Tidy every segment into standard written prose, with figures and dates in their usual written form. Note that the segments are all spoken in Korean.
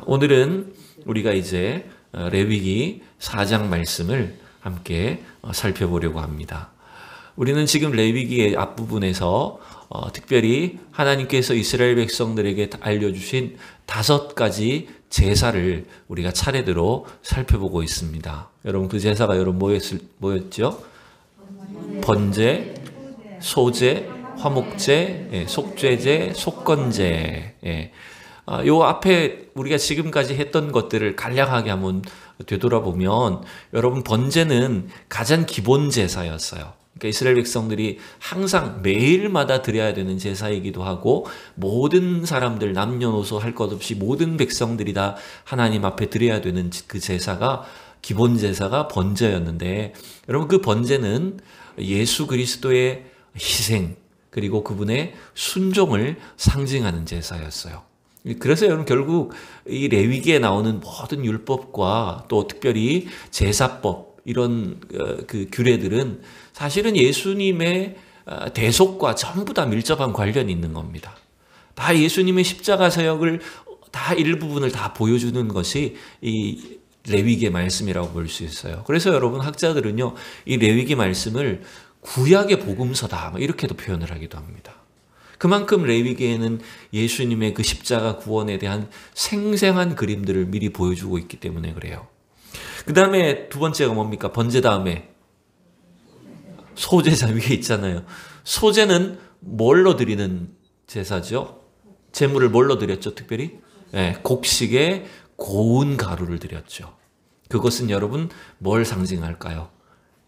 오늘은 우리가 이제 레위기 4장 말씀을 함께 살펴보려고 합니다. 우리는 지금 레위기의 앞부분에서 특별히 하나님께서 이스라엘 백성들에게 알려주신 5가지 제사를 우리가 차례대로 살펴보고 있습니다. 여러분 그 제사가 뭐였죠? 번제, 소제, 화목제, 속죄제, 속건제. 요 앞에 우리가 지금까지 했던 것들을 간략하게 한번 되돌아보면 여러분 번제는 가장 기본 제사였어요. 그러니까 이스라엘 백성들이 항상 매일마다 드려야 되는 제사이기도 하고 모든 사람들 남녀노소 할 것 없이 모든 백성들이 다 하나님 앞에 드려야 되는 그 제사가 기본 제사가 번제였는데 여러분 그 번제는 예수 그리스도의 희생 그리고 그분의 순종을 상징하는 제사였어요. 그래서 여러분 결국 이 레위기에 나오는 모든 율법과 또 특별히 제사법 이런 그 규례들은 사실은 예수님의 대속과 전부 다 밀접한 관련이 있는 겁니다. 다 예수님의 십자가 사역을 다 일부분을 다 보여주는 것이 이 레위기의 말씀이라고 볼 수 있어요. 그래서 여러분 학자들은요 이 레위기 말씀을 구약의 복음서다 이렇게도 표현을 하기도 합니다. 그만큼 레위기에는 예수님의 그 십자가 구원에 대한 생생한 그림들을 미리 보여주고 있기 때문에 그래요. 그 다음에 두 번째가 뭡니까? 번제 다음에 소제사 위에 있잖아요. 소제는 뭘로 드리는 제사죠? 제물을 뭘로 드렸죠? 특별히? 네, 곡식에 고운 가루를 드렸죠. 그것은 여러분 뭘 상징할까요?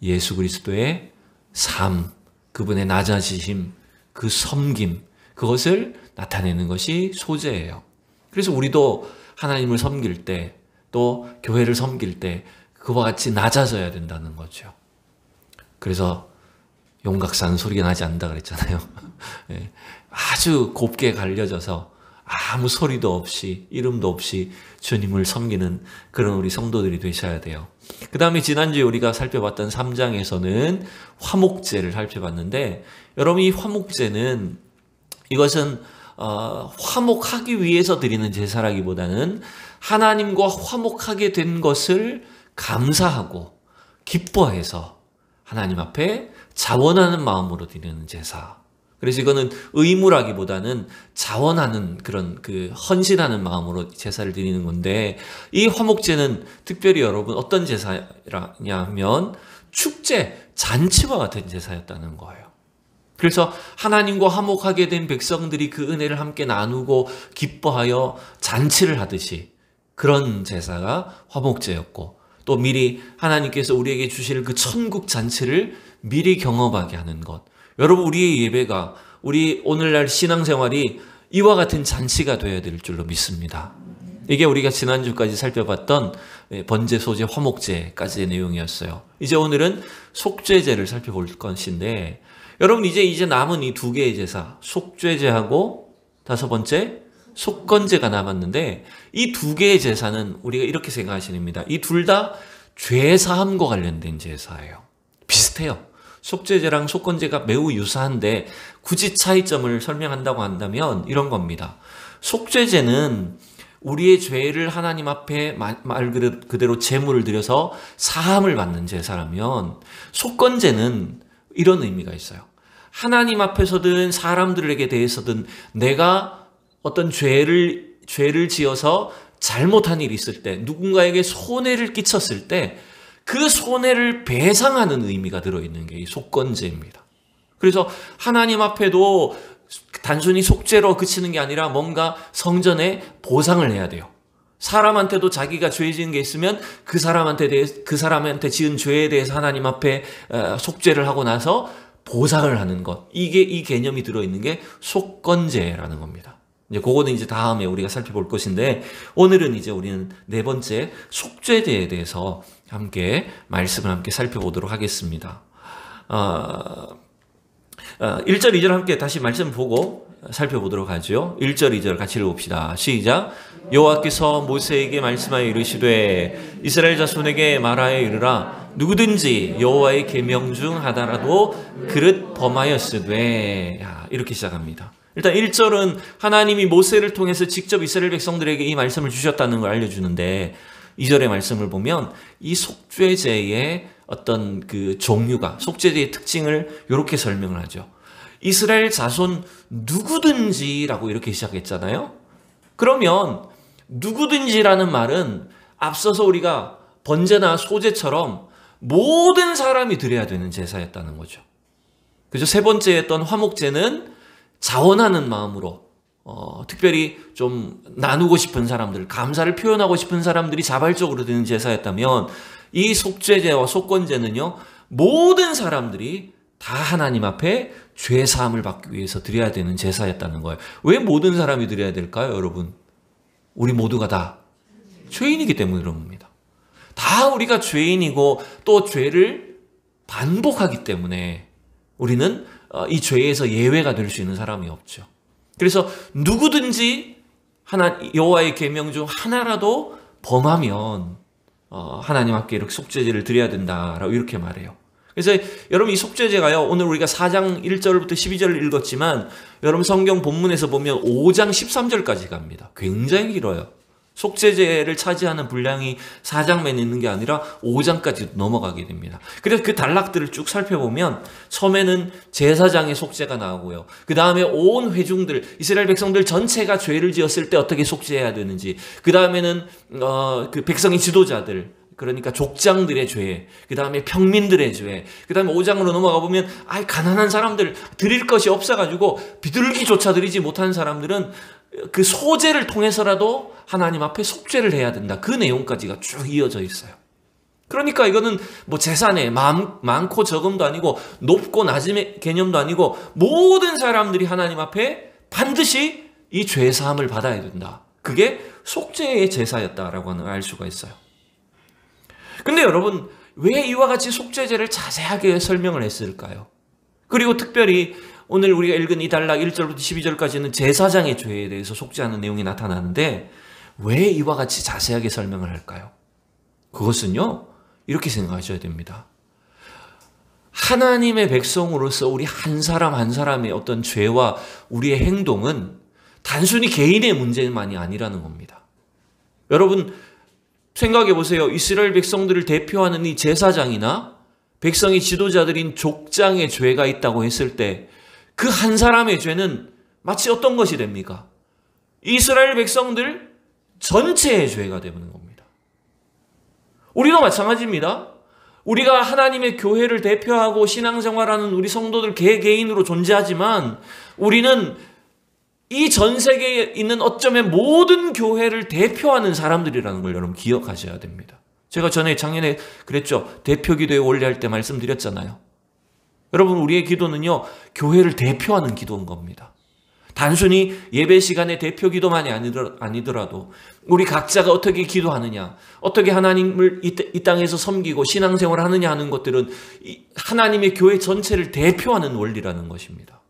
예수 그리스도의 삶, 그분의 낮아지심, 그 섬김, 그것을 나타내는 것이 소제예요. 그래서 우리도 하나님을 섬길 때, 또 교회를 섬길 때 그와 같이 낮아져야 된다는 거죠. 그래서 용각산 소리가 나지 않는다 그랬잖아요. 아주 곱게 갈려져서 아무 소리도 없이 이름도 없이 주님을 섬기는 그런 우리 성도들이 되셔야 돼요. 그 다음에 지난주에 우리가 살펴봤던 3장에서는 화목제를 살펴봤는데 여러분 이 화목제는 이것은 화목하기 위해서 드리는 제사라기보다는 하나님과 화목하게 된 것을 감사하고 기뻐해서 하나님 앞에 자원하는 마음으로 드리는 제사. 그래서 이거는 의무라기보다는 자원하는 그런 그 헌신하는 마음으로 제사를 드리는 건데 이 화목제는 특별히 여러분 어떤 제사냐면 축제, 잔치와 같은 제사였다는 거예요. 그래서 하나님과 화목하게 된 백성들이 그 은혜를 함께 나누고 기뻐하여 잔치를 하듯이 그런 제사가 화목제였고 또 미리 하나님께서 우리에게 주실 그 천국 잔치를 미리 경험하게 하는 것. 여러분 우리의 예배가 우리 오늘날 신앙생활이 이와 같은 잔치가 되어야 될 줄로 믿습니다. 이게 우리가 지난주까지 살펴봤던 번제, 소제, 화목제까지의 내용이었어요. 이제 오늘은 속죄제를 살펴볼 것인데 여러분 이제 남은 이 2개의 제사 속죄제하고 5번째 속건제가 남았는데 이 2개의 제사는 우리가 이렇게 생각하시면 됩니다. 이 둘 다 죄사함과 관련된 제사예요. 비슷해요. 속죄제랑 속건제가 매우 유사한데 굳이 차이점을 설명한다고 한다면 이런 겁니다. 속죄제는 우리의 죄를 하나님 앞에 말 그대로 제물을 드려서 사함을 받는 제사라면 속건제는 이런 의미가 있어요. 하나님 앞에서든 사람들에게 대해서든 내가 어떤 죄를 지어서 잘못한 일이 있을 때 누군가에게 손해를 끼쳤을 때 그 손해를 배상하는 의미가 들어있는 게 이 속건제입니다. 그래서 하나님 앞에도 단순히 속죄로 그치는 게 아니라 뭔가 성전에 보상을 해야 돼요. 사람한테도 자기가 죄 지은 게 있으면 그 사람한테 지은 죄에 대해서 하나님 앞에 속죄를 하고 나서 보상을 하는 것. 이게 이 개념이 들어있는 게 속건제라는 겁니다. 이제 그거는 이제 다음에 우리가 살펴볼 것인데 오늘은 이제 우리는 4번째 속죄제에 대해서 함께 말씀을 함께 살펴보도록 하겠습니다. 1절, 2절 함께 다시 말씀 보고 살펴보도록 하죠. 1절, 2절 같이 읽어봅시다. 시작. 여호와께서 모세에게 말씀하여 이르시되 이스라엘 자손에게 말하여 이르라 누구든지 여호와의 계명 중 하나라도 그릇 범하였으되 이렇게 시작합니다. 일단 1절은 하나님이 모세를 통해서 직접 이스라엘 백성들에게 이 말씀을 주셨다는 걸 알려주는데 2절의 말씀을 보면 이 속죄제의 어떤 그 종류가, 속죄제의 특징을 이렇게 설명을 하죠. 이스라엘 자손 누구든지라고 이렇게 시작했잖아요. 그러면 누구든지라는 말은 앞서서 우리가 번제나 소제처럼 모든 사람이 드려야 되는 제사였다는 거죠. 그죠? 세 번째 했던 화목제는 자원하는 마음으로 특별히 좀 나누고 싶은 사람들, 감사를 표현하고 싶은 사람들이 자발적으로 드는 제사였다면 이 속죄제와 속건제는요, 모든 사람들이 다 하나님 앞에 죄 사함을 받기 위해서 드려야 되는 제사였다는 거예요. 왜 모든 사람이 드려야 될까요, 여러분? 우리 모두가 다 죄인이기 때문에 그런 겁니다. 다 우리가 죄인이고 또 죄를 반복하기 때문에 우리는 이 죄에서 예외가 될 수 있는 사람이 없죠. 그래서 누구든지 여호와의 계명 중 하나라도 범하면 하나님 앞에 이렇게 속죄제를 드려야 된다라고 이렇게 말해요. 그래서 여러분 이 속죄제가요, 오늘 우리가 4장 1절부터 12절을 읽었지만 여러분 성경 본문에서 보면 5장 13절까지 갑니다. 굉장히 길어요. 속죄제를 차지하는 분량이 4장만 있는 게 아니라 5장까지 넘어가게 됩니다. 그래서 그 단락들을 쭉 살펴보면 처음에는 제사장의 속죄가 나오고요. 그 다음에 온 회중들, 이스라엘 백성들 전체가 죄를 지었을 때 어떻게 속죄해야 되는지, 그 다음에는 그 백성의 지도자들, 그러니까 족장들의 죄, 그 다음에 평민들의 죄, 그 다음에 5장으로 넘어가 보면 가난한 사람들, 드릴 것이 없어가지고 비둘기조차 드리지 못한 사람들은 그 소제를 통해서라도 하나님 앞에 속죄를 해야 된다. 그 내용까지가 쭉 이어져 있어요. 그러니까 이거는 뭐 재산의 많고 적음도 아니고 높고 낮음의 개념도 아니고 모든 사람들이 하나님 앞에 반드시 이 죄 사함을 받아야 된다. 그게 속죄의 제사였다라고 알 수가 있어요. 근데 여러분, 왜 이와 같이 속죄제를 자세하게 설명을 했을까요? 그리고 특별히 오늘 우리가 읽은 이 단락 1절부터 12절까지는 제사장의 죄에 대해서 속죄하는 내용이 나타나는데 왜 이와 같이 자세하게 설명을 할까요? 그것은요, 이렇게 생각하셔야 됩니다. 하나님의 백성으로서 우리 한 사람 한 사람의 어떤 죄와 우리의 행동은 단순히 개인의 문제만이 아니라는 겁니다. 여러분 생각해 보세요. 이스라엘 백성들을 대표하는 이 제사장이나 백성의 지도자들인 족장의 죄가 있다고 했을 때 그 한 사람의 죄는 마치 어떤 것이 됩니까? 이스라엘 백성들 전체의 죄가 되는 겁니다. 우리도 마찬가지입니다. 우리가 하나님의 교회를 대표하고 신앙생활하는 우리 성도들 개개인으로 존재하지만 우리는 이 전 세계에 있는 어쩌면 모든 교회를 대표하는 사람들이라는 걸 여러분 기억하셔야 됩니다. 제가 작년에 그랬죠. 대표기도회 원리할 때 말씀드렸잖아요. 여러분 우리의 기도는요, 교회를 대표하는 기도인 겁니다. 단순히 예배 시간에 대표기도만이 아니더라도 우리 각자가 어떻게 기도하느냐, 어떻게 하나님을 이 땅에서 섬기고 신앙생활을 하느냐 하는 것들은 하나님의 교회 전체를 대표하는 원리라는 것입니다.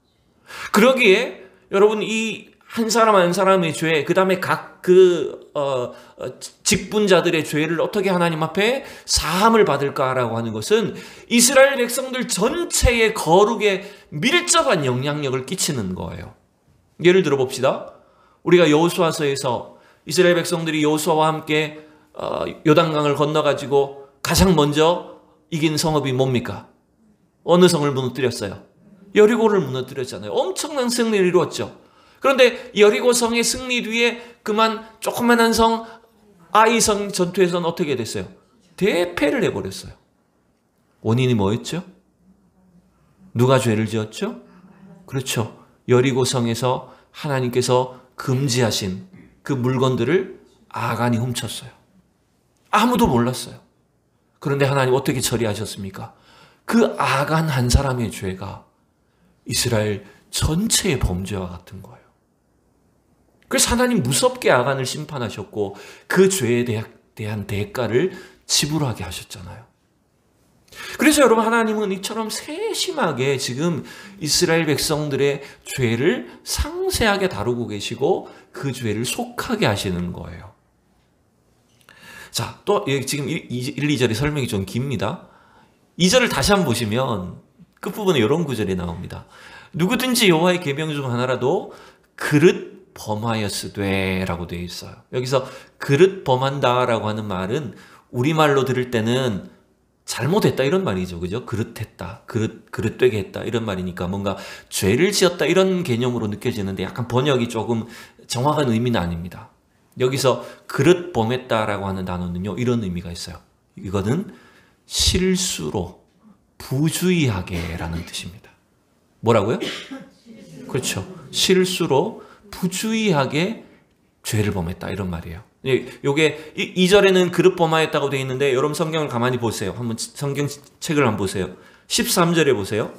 그러기에 여러분 이 한 사람 한 사람의 죄, 그 다음에 각 직분자들의 죄를 어떻게 하나님 앞에 사함을 받을까라고 하는 것은 이스라엘 백성들 전체의 거룩에 밀접한 영향력을 끼치는 거예요. 예를 들어 봅시다. 우리가 여호수아서에서 이스라엘 백성들이 여호수아와 함께 요단강을 건너가지고 가장 먼저 이긴 성읍이 뭡니까? 어느 성을 무너뜨렸어요? 여리고를 무너뜨렸잖아요. 엄청난 승리를 이루었죠. 그런데 여리고 성의 승리 뒤에 그만 조그만한 성 아이성 전투에서는 어떻게 됐어요? 대패를 해버렸어요. 원인이 뭐였죠? 누가 죄를 지었죠? 그렇죠. 여리고 성에서 하나님께서 금지하신 그 물건들을 아간이 훔쳤어요. 아무도 몰랐어요. 그런데 하나님 어떻게 처리하셨습니까? 그 아간 한 사람의 죄가 이스라엘 전체의 범죄와 같은 거예요. 그래서 하나님 무섭게 아간을 심판하셨고 그 죄에 대한 대가를 지불하게 하셨잖아요. 그래서 여러분 하나님은 이처럼 세심하게 지금 이스라엘 백성들의 죄를 상세하게 다루고 계시고 그 죄를 속하게 하시는 거예요. 자, 또 여기 지금 1, 2절의 설명이 좀 깁니다. 2절을 다시 한번 보시면 끝부분에 이런 구절이 나옵니다. 누구든지 여호와의 계명 중 하나라도 그릇 범하였으되 라고 되어 있어요. 여기서 그릇 범한다라고 하는 말은 우리말로 들을 때는 잘못했다 이런 말이죠. 그죠? 그릇했다. 그릇되게 했다. 이런 말이니까 뭔가 죄를 지었다 이런 개념으로 느껴지는데 약간 번역이 조금 정확한 의미는 아닙니다. 여기서 그릇 범했다라고 하는 단어는요, 이런 의미가 있어요. 이거는 실수로 부주의하게 라는 뜻입니다. 뭐라고요? 그렇죠. 실수로 부주의하게 죄를 범했다 이런 말이에요. 요게 2절에는 그릇 범하였다고 되어 있는데 여러분 성경을 가만히 보세요. 한번 성경책을 한번 보세요. 13절에 보세요.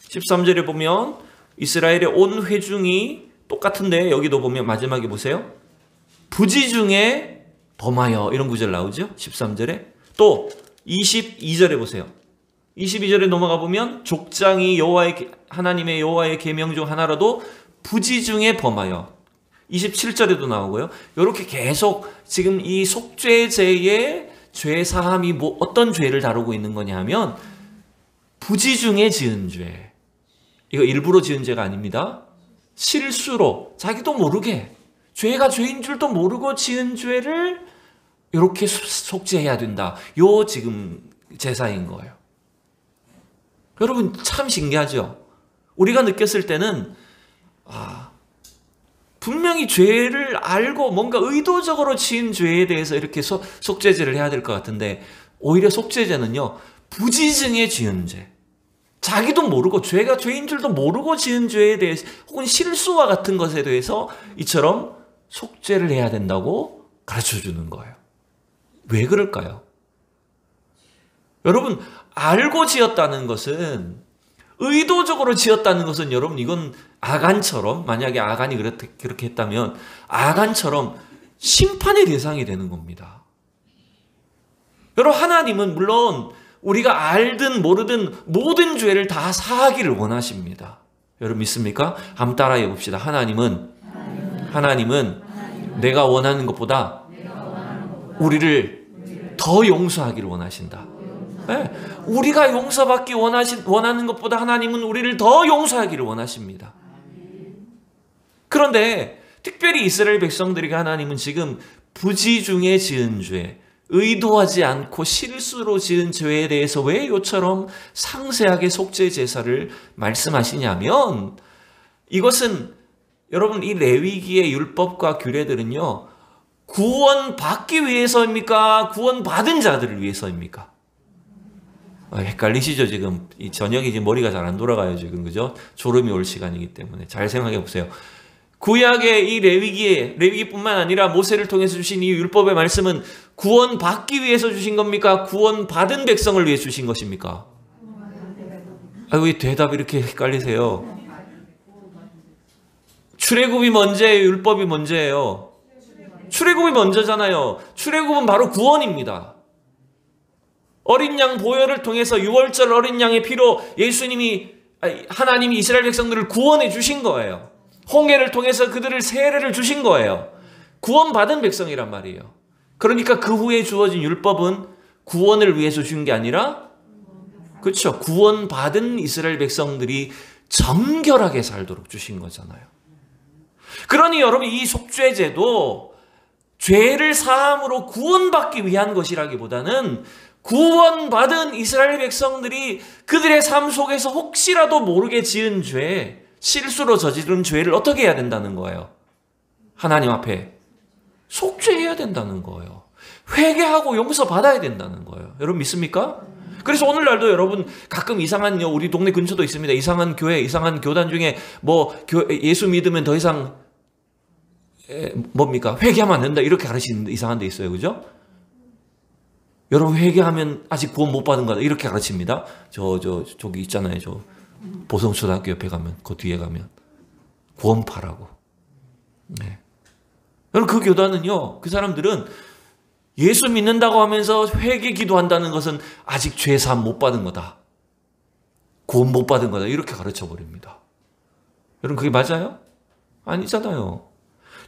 13절에 보면 이스라엘의 온 회중이 똑같은데 여기도 보면 마지막에 보세요. 부지 중에 범하여 이런 구절 나오죠. 13절에. 또 22절에 보세요. 22절에 넘어가 보면 족장이 하나님의 여호와의 계명 중 하나라도 부지 중에 범하여. 27절에도 나오고요. 이렇게 계속 지금 이 속죄제의 죄 사함이 어떤 죄를 다루고 있는 거냐 하면 부지 중에 지은 죄. 이거 일부러 지은 죄가 아닙니다. 실수로 자기도 모르게 죄가 죄인 줄도 모르고 지은 죄를 이렇게 속죄해야 된다. 요 지금 제사인 거예요. 여러분 참 신기하죠? 우리가 느꼈을 때는 분명히 죄를 알고 뭔가 의도적으로 지은 죄에 대해서 이렇게 속죄제를 해야 될 것 같은데 오히려 속죄제는요, 부지중에 지은 죄. 자기도 모르고 죄가 죄인 줄도 모르고 지은 죄에 대해서 혹은 실수와 같은 것에 대해서 이처럼 속죄를 해야 된다고 가르쳐주는 거예요. 왜 그럴까요? 여러분 알고 지었다는 것은 의도적으로 지었다는 것은 여러분 이건 아간처럼 만약에 아간이 그렇게 했다면 아간처럼 심판의 대상이 되는 겁니다. 여러분 하나님은 물론 우리가 알든 모르든 모든 죄를 다 사하기를 원하십니다. 여러분 믿습니까? 한번 따라해 봅시다. 하나님은 내가 원하는 것보다 우리를 더 용서하기를 원하신다. 네. 우리가 용서받기 원하는 것보다 하나님은 우리를 더 용서하기를 원하십니다. 그런데 특별히 이스라엘 백성들에게 하나님은 지금 부지 중에 지은 죄, 의도하지 않고 실수로 지은 죄에 대해서 왜 이처럼 상세하게 속죄 제사를 말씀하시냐면 이것은 여러분 이 레위기의 율법과 규례들은요 구원받기 위해서입니까? 구원받은 자들을 위해서입니까? 헷갈리시죠 지금? 이 저녁에 지금 머리가 잘 안 돌아가요 지금, 그죠? 졸음이 올 시간이기 때문에 잘 생각해 보세요. 구약의 이 레위기뿐만 아니라 모세를 통해서 주신 이 율법의 말씀은 구원받기 위해서 주신 겁니까? 구원받은 백성을 위해 주신 것입니까? 왜 대답이 이렇게 헷갈리세요? 출애굽이 먼저예요? 율법이 먼저예요? 출애굽이 먼저잖아요. 출애굽은 바로 구원입니다. 어린 양 보혈을 통해서 유월절 어린 양의 피로 하나님이 이스라엘 백성들을 구원해 주신 거예요. 홍해를 통해서 그들을 세례를 주신 거예요. 구원받은 백성이란 말이에요. 그러니까 그 후에 주어진 율법은 구원을 위해서 준 게 아니라 그렇죠. 구원받은 이스라엘 백성들이 정결하게 살도록 주신 거잖아요. 그러니 여러분 이 속죄제도 죄를 사함으로 구원받기 위한 것이라기보다는 구원받은 이스라엘 백성들이 그들의 삶 속에서 혹시라도 모르게 지은 죄, 실수로 저지른 죄를 어떻게 해야 된다는 거예요? 하나님 앞에 속죄해야 된다는 거예요. 회개하고 용서받아야 된다는 거예요. 여러분 믿습니까? 그래서 오늘날도 여러분 가끔 이상한 우리 동네 근처도 있습니다. 이상한 교회, 이상한 교단 중에 예수 믿으면 더 이상 뭡니까? 회개하면 안 된다 이렇게 가르치는 이상한 데 있어요. 그죠? 여러분 회개하면 아직 구원 못 받은 거다 이렇게 가르칩니다. 저기 있잖아요. 보성초등학교 옆에 가면 그 뒤에 가면 구원파라고. 네. 여러분 그 교단은요. 그 사람들은 예수 믿는다고 하면서 회개 기도한다는 것은 아직 죄 사함 못 받은 거다. 구원 못 받은 거다. 이렇게 가르쳐 버립니다. 여러분 그게 맞아요? 아니잖아요.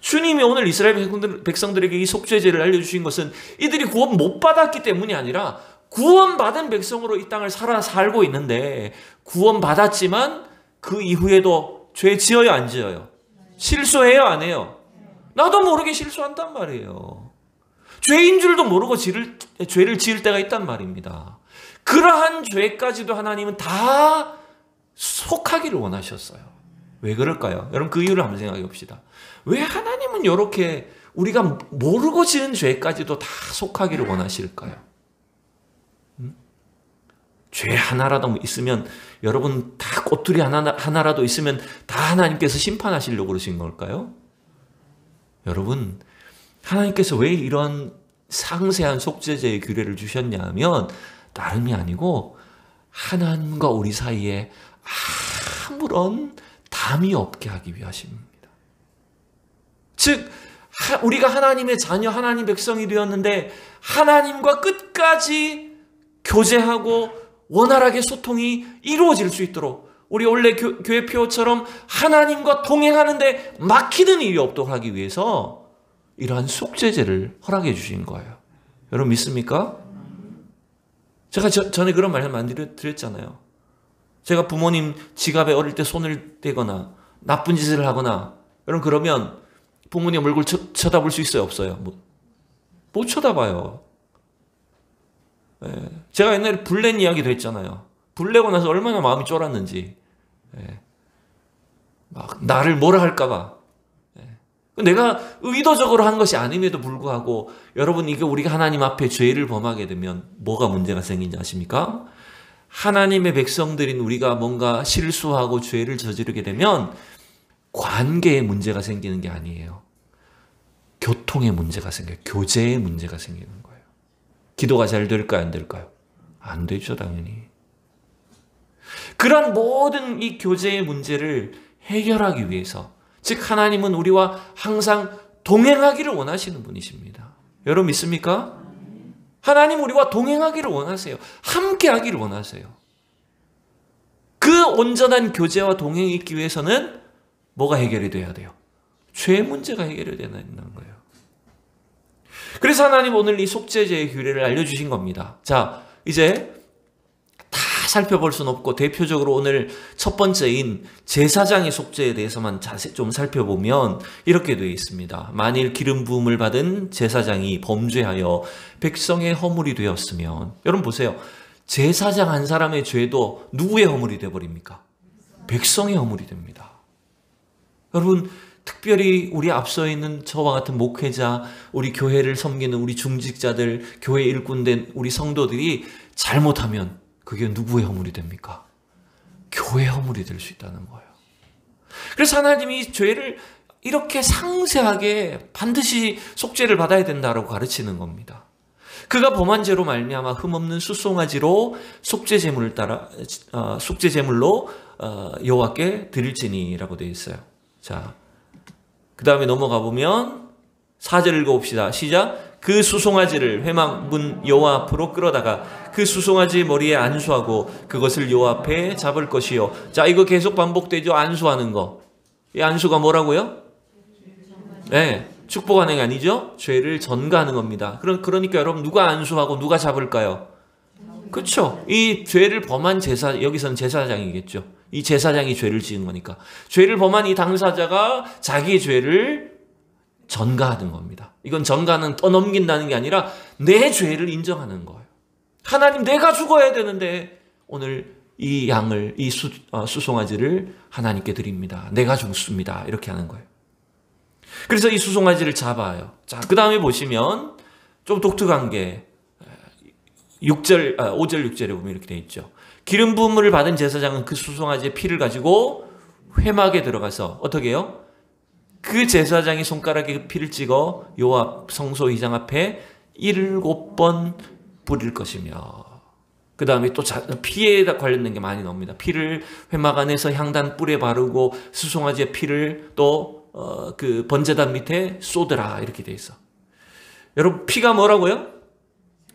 주님이 오늘 이스라엘 백성들에게 이 속죄제를 알려주신 것은 이들이 구원 못 받았기 때문이 아니라 구원받은 백성으로 이 땅을 살고 있는데 구원받았지만 그 이후에도 죄 지어요, 안 지어요? 실수해요, 안 해요? 나도 모르게 실수한단 말이에요. 죄인 줄도 모르고 죄를 지을 때가 있단 말입니다. 그러한 죄까지도 하나님은 다 속하기를 원하셨어요. 왜 그럴까요? 여러분 그 이유를 한번 생각해 봅시다. 왜 하나님은 이렇게 우리가 모르고 지은 죄까지도 다 속하기를 원하실까요? 죄 하나라도 있으면, 여러분 다 꼬투리 하나라도 있으면 다 하나님께서 심판하시려고 그러신 걸까요? 여러분, 하나님께서 왜 이런 상세한 속죄제의 규례를 주셨냐면 다름이 아니고 하나님과 우리 사이에 아무런 담이 없게 하기 위하십니다. 즉 우리가 하나님의 자녀, 하나님 백성이 되었는데 하나님과 끝까지 교제하고 원활하게 소통이 이루어질 수 있도록, 우리 원래 교회 표처럼 하나님과 동행하는데 막히는 일이 없도록 하기 위해서 이러한 속죄제를 허락해 주신 거예요. 여러분 믿습니까? 제가 전에 그런 말씀 많이 드렸잖아요. 제가 부모님 지갑에 어릴 때 손을 떼거나 나쁜 짓을 하거나, 여러분 그러면 부모님 얼굴 쳐다볼 수 있어요, 없어요? 못 쳐다봐요. 제가 옛날에 불낸 이야기도 했잖아요. 불내고 나서 얼마나 마음이 쫄았는지. 막 나를 뭐라 할까봐. 내가 의도적으로 한 것이 아님에도 불구하고, 여러분 이게 우리가 하나님 앞에 죄를 범하게 되면 뭐가 문제가 생긴지 아십니까? 하나님의 백성들인 우리가 뭔가 실수하고 죄를 저지르게 되면 관계에 문제가 생기는 게 아니에요. 교통에 문제가 생겨요. 교제에 문제가 생기는 거예요. 기도가 잘 될까요? 안 될까요? 안 되죠, 당연히. 그런 모든 이 교제의 문제를 해결하기 위해서, 즉 하나님은 우리와 항상 동행하기를 원하시는 분이십니다. 여러분 믿습니까? 하나님 우리와 동행하기를 원하세요. 함께하기를 원하세요. 그 온전한 교제와 동행이 있기 위해서는 뭐가 해결이 돼야 돼요? 죄 문제가 해결이 되는 거예요. 그래서 하나님 오늘 이 속죄제의 규례를 알려주신 겁니다. 자, 이제 다 살펴볼 수는 없고 대표적으로 오늘 첫 번째인 제사장의 속죄에 대해서만 자세히 좀 살펴보면 이렇게 되어 있습니다. 만일 기름 부음을 받은 제사장이 범죄하여 백성의 허물이 되었으면, 여러분 보세요. 제사장 한 사람의 죄도 누구의 허물이 되어버립니까? 백성의 허물이 됩니다. 여러분 특별히 우리 앞서 있는 저와 같은 목회자, 우리 교회를 섬기는 우리 중직자들, 교회 일꾼된 우리 성도들이 잘못하면 그게 누구의 허물이 됩니까? 교회의 허물이 될 수 있다는 거예요. 그래서 하나님이 죄를 이렇게 상세하게 반드시 속죄를 받아야 된다고 가르치는 겁니다. 그가 범한 죄로 말미암아 흠없는 수송아지로 속죄제물로 여호와께 드릴지니라고 되어 있어요. 자, 그 다음에 넘어가 보면 4절 읽어봅시다. 시작. 그 수송아지를 회막 문 여호와 앞으로 끌어다가 그 수송아지 머리에 안수하고 그것을 여호와 앞에 잡을 것이요. 자, 이거 계속 반복되죠. 안수하는 거. 이 안수가 뭐라고요? 네, 축복하는 게 아니죠. 죄를 전가하는 겁니다. 그러니까 여러분 누가 안수하고 누가 잡을까요? 그렇죠. 이 죄를 범한 여기서는 제사장이겠죠. 이 제사장이 죄를 지은 거니까. 죄를 범한 이 당사자가 자기의 죄를 전가하는 겁니다. 이건 전가는 떠넘긴다는 게 아니라 내 죄를 인정하는 거예요. 하나님, 내가 죽어야 되는데 오늘 이 양을, 이 수송아지를 하나님께 드립니다. 내가 죽습니다. 이렇게 하는 거예요. 그래서 이 수송아지를 잡아요. 자, 그 다음에 보시면 좀 독특한 게 5절 6절에 보면 이렇게 되어 있죠. 기름 부음을 받은 제사장은 그 수송아지의 피를 가지고 회막에 들어가서 어떻게 해요? 그 제사장이 손가락에 그 피를 찍어 여호와 성소 이장 앞에 7번 뿌릴 것이며, 그 다음에 또 피에 관련된 게 많이 나옵니다. 피를 회막 안에서 향단 뿔에 바르고 수송아지의 피를 또 그 번제단 밑에 쏟으라 이렇게 돼 있어. 여러분 피가 뭐라고요?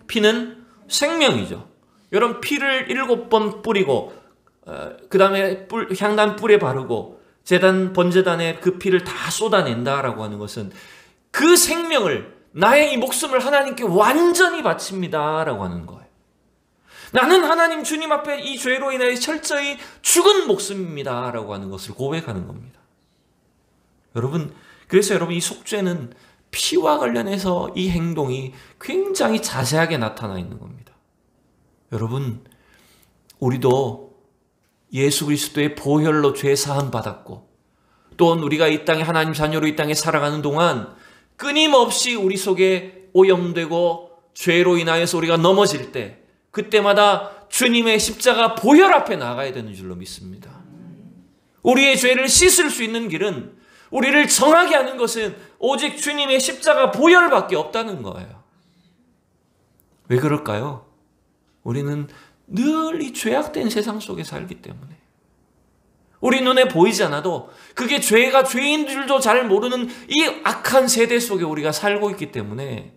피는 생명이죠. 여러분 피를 7번 뿌리고 그 다음에 향단 뿔에 바르고 번제단에 그 피를 다 쏟아낸다라고 하는 것은 그 생명을, 나의 이 목숨을 하나님께 완전히 바칩니다라고 하는 거예요. 나는 하나님 주님 앞에 이 죄로 인하여 철저히 죽은 목숨입니다 라고 하는 것을 고백하는 겁니다. 여러분, 그래서 여러분 이 속죄는 피와 관련해서 이 행동이 굉장히 자세하게 나타나 있는 겁니다. 여러분, 우리도 예수 그리스도의 보혈로 죄 사함 받았고, 또한 우리가 이 땅에 하나님 자녀로 이 땅에 살아가는 동안 끊임없이 우리 속에 오염되고 죄로 인하여서 우리가 넘어질 때, 그때마다 주님의 십자가 보혈 앞에 나가야 되는 줄로 믿습니다. 우리의 죄를 씻을 수 있는 길은, 우리를 정하게 하는 것은 오직 주님의 십자가 보혈밖에 없다는 거예요. 왜 그럴까요? 우리는 늘 이 죄악된 세상 속에 살기 때문에, 우리 눈에 보이지 않아도 그게 죄가 죄인 줄도 잘 모르는 이 악한 세대 속에 우리가 살고 있기 때문에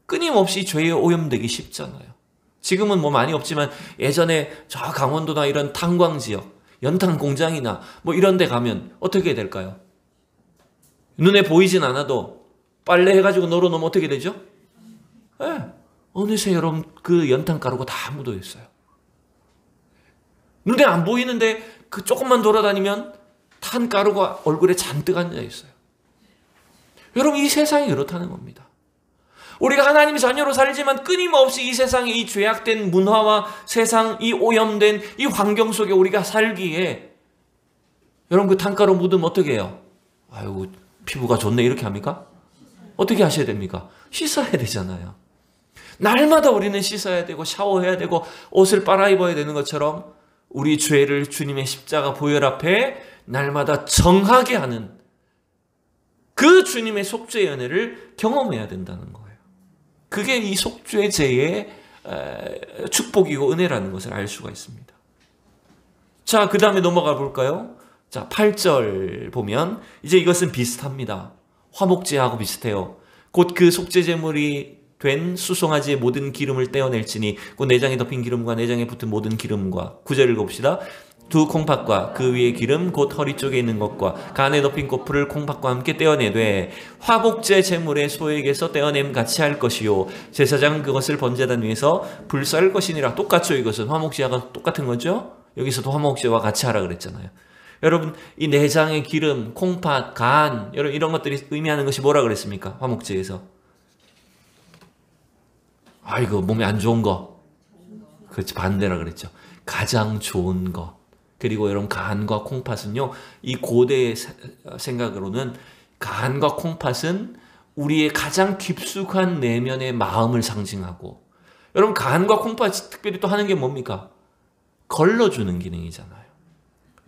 끊임없이 죄에 오염되기 쉽잖아요. 지금은 뭐 많이 없지만 예전에 저 강원도나 이런 탄광 지역, 연탄 공장이나 뭐 이런 데 가면 어떻게 될까요? 눈에 보이진 않아도 빨래 해가지고 널어놓으면 어떻게 되죠? 네. 어느새 여러분 그 연탄 가루가 다 묻어 있어요. 눈에 안 보이는데 그 조금만 돌아다니면 탄 가루가 얼굴에 잔뜩 앉아 있어요. 여러분, 이 세상이 그렇다는 겁니다. 우리가 하나님 자녀로 살지만 끊임없이 이 세상의 이 죄악된 문화와 세상 이 오염된 이 환경 속에 우리가 살기에, 여러분 그 탄가루 묻으면 어떻게 해요? 아이고 피부가 좋네 이렇게 합니까? 어떻게 하셔야 됩니까? 씻어야 되잖아요. 날마다 우리는 씻어야 되고 샤워해야 되고 옷을 빨아입어야 되는 것처럼 우리 죄를 주님의 십자가 보혈 앞에 날마다 정하게 하는 그 주님의 속죄의 은혜를 경험해야 된다는 거예요. 그게 이 속죄제의 축복이고 은혜라는 것을 알 수가 있습니다. 자, 그 다음에 넘어가 볼까요? 자, 8절 보면 이제 이것은 비슷합니다. 화목제하고 비슷해요. 곧 그 속죄제물이 된 수송아지의 모든 기름을 떼어낼지니 곧 내장에 덮인 기름과 내장에 붙은 모든 기름과, 9절을 봅시다. 두 콩팥과 그 위에 기름 곧 허리 쪽에 있는 것과 간에 덮인 코풀을 콩팥과 함께 떼어내되 화목제 제물의 소에게서 떼어냄 같이 할 것이요 제사장은 그것을 번제단 위에서 불사를 것이니라. 똑같죠. 이것은 화목제와 똑같은 거죠. 여기서도 화목제와 같이 하라 그랬잖아요. 여러분, 이 내장의 기름, 콩팥, 간, 여러분 이런 것들이 의미하는 것이 뭐라 그랬습니까? 화목제에서 아이고 몸에 안 좋은 거, 그렇지, 반대라 그랬죠. 가장 좋은 거. 그리고 여러분 간과 콩팥은요, 이 고대의 생각으로는 간과 콩팥은 우리의 가장 깊숙한 내면의 마음을 상징하고, 여러분 간과 콩팥이 특별히 또 하는 게 뭡니까? 걸러주는 기능이잖아요.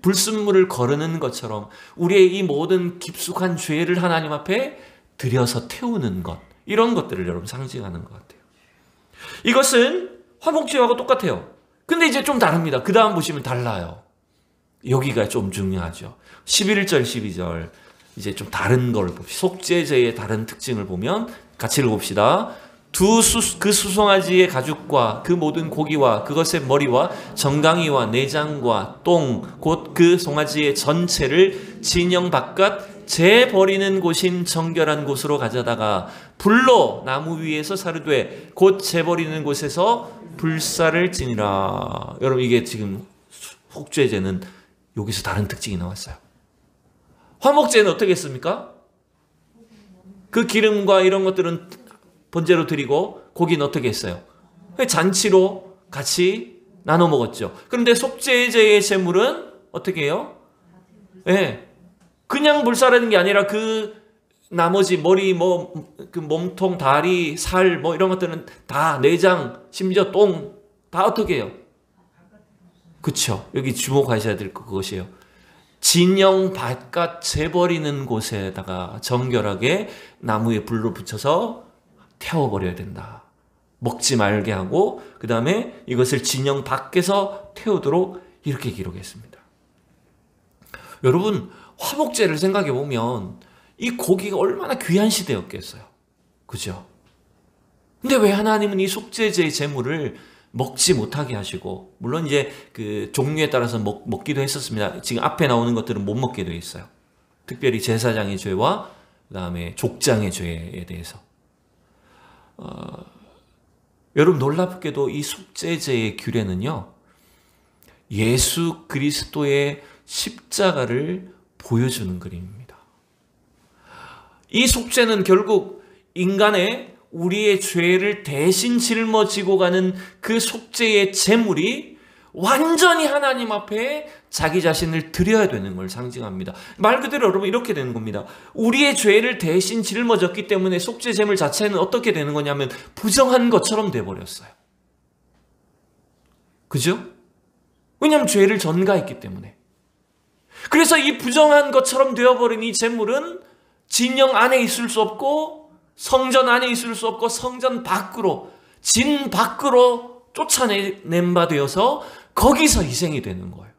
불순물을 거르는 것처럼 우리의 이 모든 깊숙한 죄를 하나님 앞에 들여서 태우는 것, 이런 것들을 여러분 상징하는 것 같아요. 이것은 화목제하고 똑같아요. 근데 이제 좀 다릅니다. 그 다음 보시면 달라요. 여기가 좀 중요하죠. 11절, 12절. 이제 좀 다른 걸 봅시다. 속죄제의 다른 특징을 보면 같이 읽어봅시다. 그 수송아지의 가죽과 그 모든 고기와 그것의 머리와 정강이와 내장과 똥, 곧 그 송아지의 전체를 진영 바깥 재 버리는 곳인 정결한 곳으로 가져다가 불로 나무 위에서 사르되 곧 재 버리는 곳에서 불사를 지니라. 여러분, 이게 지금 속죄제는 여기서 다른 특징이 나왔어요. 화목제는 어떻게 했습니까? 그 기름과 이런 것들은 번제로 드리고 고기는 어떻게 했어요? 잔치로 같이 나눠 먹었죠. 그런데 속죄제의 제물은 어떻게 해요? 네. 그냥 불사라는 게 아니라 그 나머지 머리, 그 몸통, 다리, 살, 이런 것들은 다 내장, 심지어 똥, 다 어떻게 해요? 그쵸. 여기 주목하셔야 될 거 그것이에요. 진영 바깥 재버리는 곳에다가 정결하게 나무에 불로 붙여서 태워버려야 된다. 먹지 말게 하고 그 다음에 이것을 진영 밖에서 태우도록 이렇게 기록했습니다. 여러분, 화목제를 생각해 보면 이 고기가 얼마나 귀한 시대였겠어요. 그죠? 근데 왜 하나님은 이 속죄제의 제물을 먹지 못하게 하시고, 물론 이제 그 종류에 따라서 먹기도 했었습니다. 지금 앞에 나오는 것들은 못 먹게 되어 있어요. 특별히 제사장의 죄와 그 다음에 족장의 죄에 대해서. 여러분 놀랍게도 이 속죄제의 규례는요, 예수 그리스도의 십자가를 보여주는 그림입니다. 이 속죄는 결국 인간의 우리의 죄를 대신 짊어지고 가는 그 속죄의 제물이 완전히 하나님 앞에 자기 자신을 드려야 되는 걸 상징합니다. 말 그대로 여러분 이렇게 되는 겁니다. 우리의 죄를 대신 짊어졌기 때문에 속죄 제물 자체는 어떻게 되는 거냐면 부정한 것처럼 돼버렸어요. 그죠? 왜냐하면 죄를 전가했기 때문에. 그래서 이 부정한 것처럼 되어버린 이 제물은 진영 안에 있을 수 없고 성전 안에 있을 수 없고 성전 밖으로, 진 밖으로 쫓아낸 바 되어서 거기서 희생이 되는 거예요.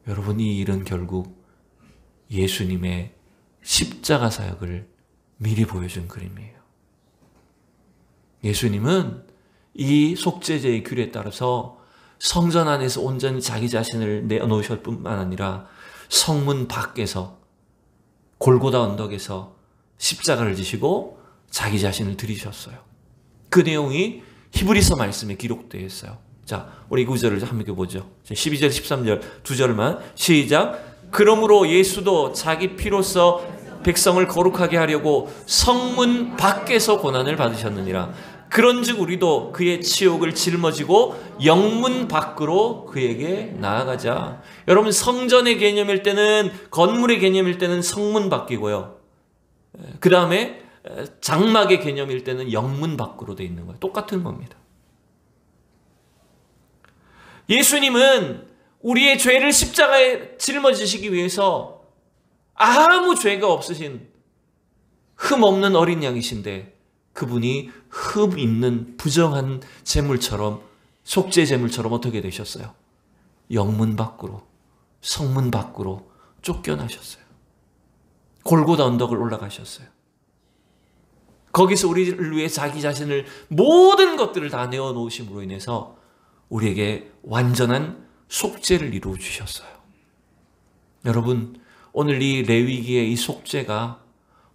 여러분, 이 일은 결국 예수님의 십자가 사역을 미리 보여준 그림이에요. 예수님은 이 속죄제의 규례에 따라서 성전 안에서 온전히 자기 자신을 내어놓으실 뿐만 아니라 성문 밖에서 골고다 언덕에서 십자가를 지시고 자기 자신을 드리셨어요. 그 내용이 히브리서 말씀에 기록되어 있어요. 자, 우리 구절을 함께 보죠. 12절, 13절 두 절만 시작. 그러므로 예수도 자기 피로써 백성을 거룩하게 하려고 성문 밖에서 고난을 받으셨느니라. 그런즉 우리도 그의 치욕을 짊어지고 영문 밖으로 그에게 나아가자. 여러분, 성전의 개념일 때는, 건물의 개념일 때는 성문 밖이고요. 그 다음에 장막의 개념일 때는 영문 밖으로 돼 있는 거예요. 똑같은 겁니다. 예수님은 우리의 죄를 십자가에 짊어지시기 위해서 아무 죄가 없으신 흠 없는 어린 양이신데 그분이 흠 있는 부정한 제물처럼, 속죄 제물처럼 어떻게 되셨어요? 영문 밖으로, 성문 밖으로 쫓겨나셨어요. 골고다 언덕을 올라가셨어요. 거기서 우리를 위해 자기 자신을, 모든 것들을 다 내어놓으심으로 인해서 우리에게 완전한 속죄를 이루어 주셨어요. 여러분, 오늘 이 레위기의 이 속죄가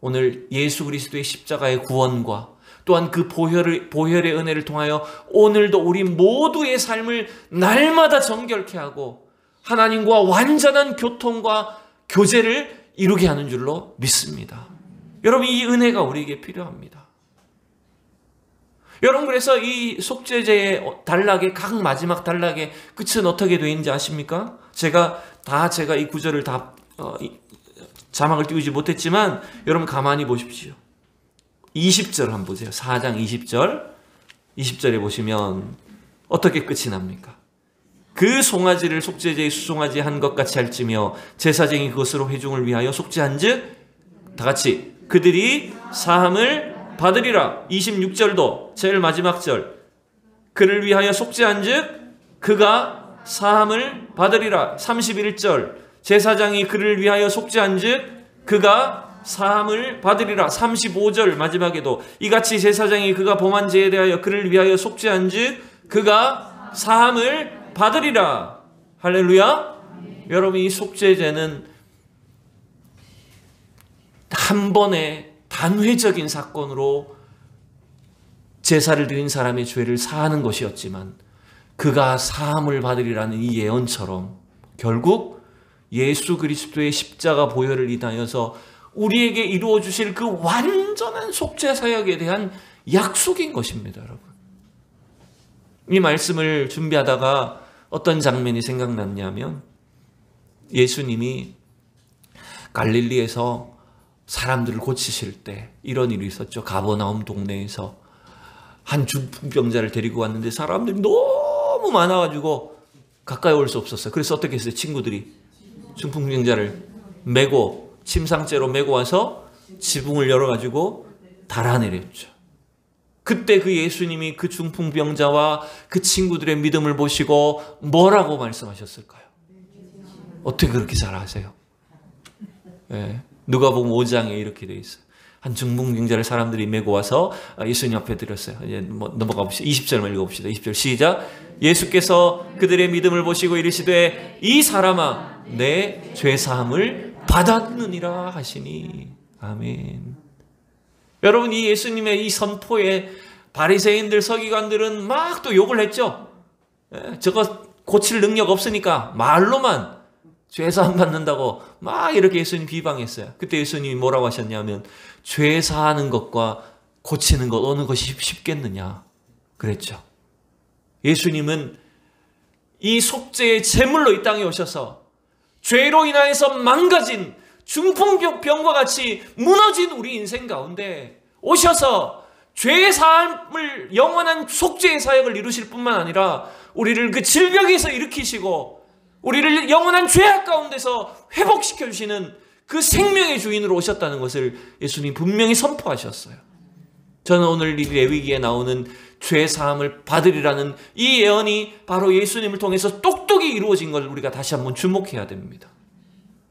오늘 예수 그리스도의 십자가의 구원과 또한 그 보혈의 은혜를 통하여 오늘도 우리 모두의 삶을 날마다 정결케 하고 하나님과 완전한 교통과 교제를 이루게 하는 줄로 믿습니다. 여러분, 이 은혜가 우리에게 필요합니다. 여러분, 그래서 이 속죄제의 단락의 각 마지막 단락의 끝은 어떻게 되어 있는지 아십니까? 제가 이 구절을 다 자막을 띄우지 못했지만 여러분 가만히 보십시오. 20절 한번 보세요. 4장 20절에 보시면 어떻게 끝이 납니까? 그 송아지를 속죄제의 수송아지 한 것 같이 할지며 제사장이 그것으로 회중을 위하여 속죄한즉 다 같이 그들이 사함을 받으리라. 26절도 제일 마지막 절, 그를 위하여 속죄한즉 그가 사함을 받으리라. 31절, 제사장이 그를 위하여 속죄한즉 그가 사함을 받으리라. 35절 마지막에도 이같이 제사장이 그가 범한 죄에 대하여 그를 위하여 속죄한즉 그가 사함을 받으리라. 할렐루야. 여러분, 이 속죄제는 한 번의 단회적인 사건으로 제사를 드린 사람의 죄를 사하는 것이었지만 그가 사함을 받으리라는 이 예언처럼 결국 예수 그리스도의 십자가 보혈을 인하여서 우리에게 이루어 주실 그 완전한 속죄 사역에 대한 약속인 것입니다, 여러분. 이 말씀을 준비하다가 어떤 장면이 생각났냐면 예수님이 갈릴리에서 사람들을 고치실 때 이런 일이 있었죠. 가버나움 동네에서 한 중풍병자를 데리고 왔는데 사람들이 너무 많아가지고 가까이 올 수 없었어요. 그래서 어떻게 했어요? 친구들이 중풍병자를 메고, 침상째로 메고 와서 지붕을 열어가지고 달아내렸죠. 그때 그 예수님이 그 중풍병자와 그 친구들의 믿음을 보시고 뭐라고 말씀하셨을까요? 어떻게 그렇게 잘 아세요? 네. 누가복음 5장에 이렇게 되어 있어요. 한 중풍병자를 사람들이 메고 와서 예수님 앞에 드렸어요. 이제 넘어가 봅시다. 20절만 읽어봅시다. 20절 시작. 예수께서 그들의 믿음을 보시고 이르시되 이 사람아 내 죄사함을 받았느니라 하시니. 아멘. 여러분, 이 예수님의 이 선포에 바리새인들, 서기관들은 막 또 욕을 했죠. 저거 고칠 능력 없으니까 말로만 죄사함 받는다고 막 이렇게 예수님 비방했어요. 그때 예수님이 뭐라고 하셨냐면 죄사하는 것과 고치는 것 어느 것이 쉽겠느냐 그랬죠. 예수님은 이 속죄의 제물로 이 땅에 오셔서 죄로 인하여서 망가진 중풍병과 같이 무너진 우리 인생 가운데 오셔서 죄의 사함을 영원한 속죄의 사역을 이루실 뿐만 아니라 우리를 그 질병에서 일으키시고 우리를 영원한 죄악 가운데서 회복시켜 주시는 그 생명의 주인으로 오셨다는 것을 예수님 분명히 선포하셨어요. 저는 오늘 이 레위기에 나오는 죄 사함을 받으리라는 이 예언이 바로 예수님을 통해서 똑똑히 이루어진 걸 우리가 다시 한번 주목해야 됩니다.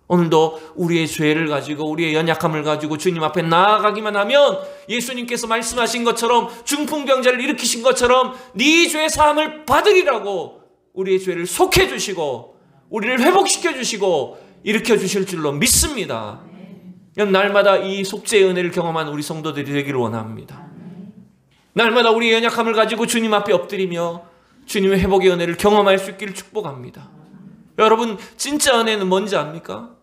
오늘도 우리의 죄를 가지고 우리의 연약함을 가지고 주님 앞에 나아가기만 하면 예수님께서 말씀하신 것처럼 중풍병자를 일으키신 것처럼 네 죄 사함을 받으리라고 우리의 죄를 속해 주시고 우리를 회복시켜 주시고 일으켜 주실 줄로 믿습니다. 날마다 이 속죄의 은혜를 경험한 우리 성도들이 되기를 원합니다. 날마다 우리의 연약함을 가지고 주님 앞에 엎드리며 주님의 회복의 은혜를 경험할 수 있기를 축복합니다. 여러분, 진짜 은혜는 뭔지 압니까?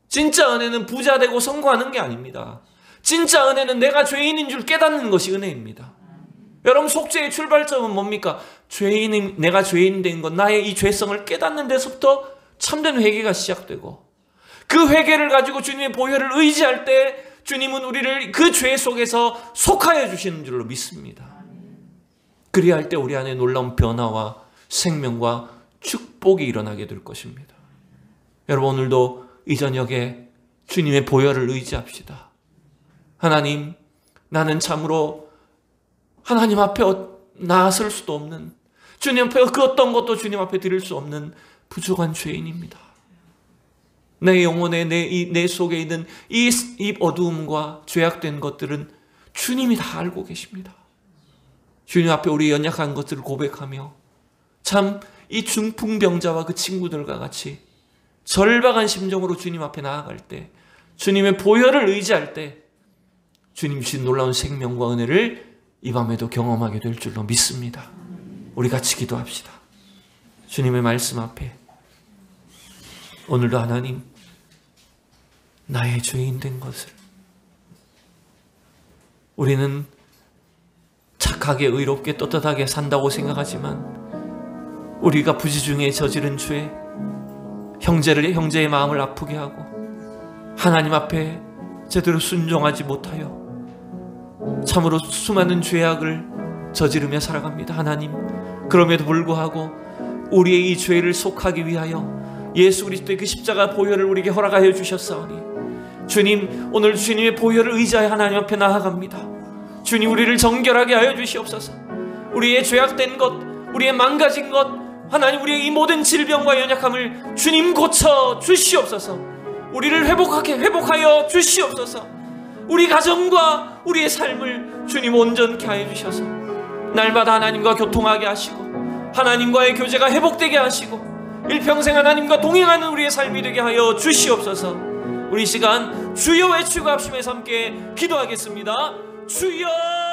진짜 은혜는 부자 되고 성공하는 게 아닙니다. 진짜 은혜는 내가 죄인인 줄 깨닫는 것이 은혜입니다. 여러분, 속죄의 출발점은 뭡니까? 내가 죄인 된 것, 나의 이 죄성을 깨닫는 데서부터 참된 회개가 시작되고 그 회개를 가지고 주님의 보혈을 의지할 때 주님은 우리를 그 죄 속에서 속하여 주시는 줄로 믿습니다. 그리야 할 때 우리 안에 놀라운 변화와 생명과 축복이 일어나게 될 것입니다. 여러분, 오늘도 이 저녁에 주님의 보혈을 의지합시다. 하나님, 나는 참으로 하나님 앞에 나설 수도 없는, 주님 앞에 그 어떤 것도 주님 앞에 드릴 수 없는 부족한 죄인입니다. 내 영혼에 내 속에 있는 이 어두움과 죄악된 것들은 주님이 다 알고 계십니다. 주님 앞에 우리 연약한 것들을 고백하며 참 이 중풍병자와 그 친구들과 같이 절박한 심정으로 주님 앞에 나아갈 때, 주님의 보혈을 의지할 때 주님 주신 놀라운 생명과 은혜를 이 밤에도 경험하게 될 줄로 믿습니다. 우리 같이 기도합시다. 주님의 말씀 앞에 오늘도 하나님, 나의 죄인 된 것을 우리는 착하게 의롭게 떳떳하게 산다고 생각하지만 우리가 부지중에 저지른 죄, 형제의 마음을 아프게 하고 하나님 앞에 제대로 순종하지 못하여 참으로 수많은 죄악을 저지르며 살아갑니다. 하나님, 그럼에도 불구하고 우리의 이 죄를 속하기 위하여 예수 그리스도의 그 십자가 보혈을 우리에게 허락하여 주셨사오니 주님, 오늘 주님의 보혈을 의지하여 하나님 앞에 나아갑니다. 주님, 우리를 정결하게 하여 주시옵소서. 우리의 죄악된 것, 우리의 망가진 것, 하나님, 우리의 이 모든 질병과 연약함을 주님 고쳐 주시옵소서. 우리를 회복하여 주시옵소서. 우리 가정과 우리의 삶을 주님 온전케 하여 주셔서 날마다 하나님과 교통하게 하시고 하나님과의 교제가 회복되게 하시고 일평생 하나님과 동행하는 우리의 삶이 되게 하여 주시옵소서. 우리 시간 주여 외치고 합심해서 함께 기도하겠습니다. 주여!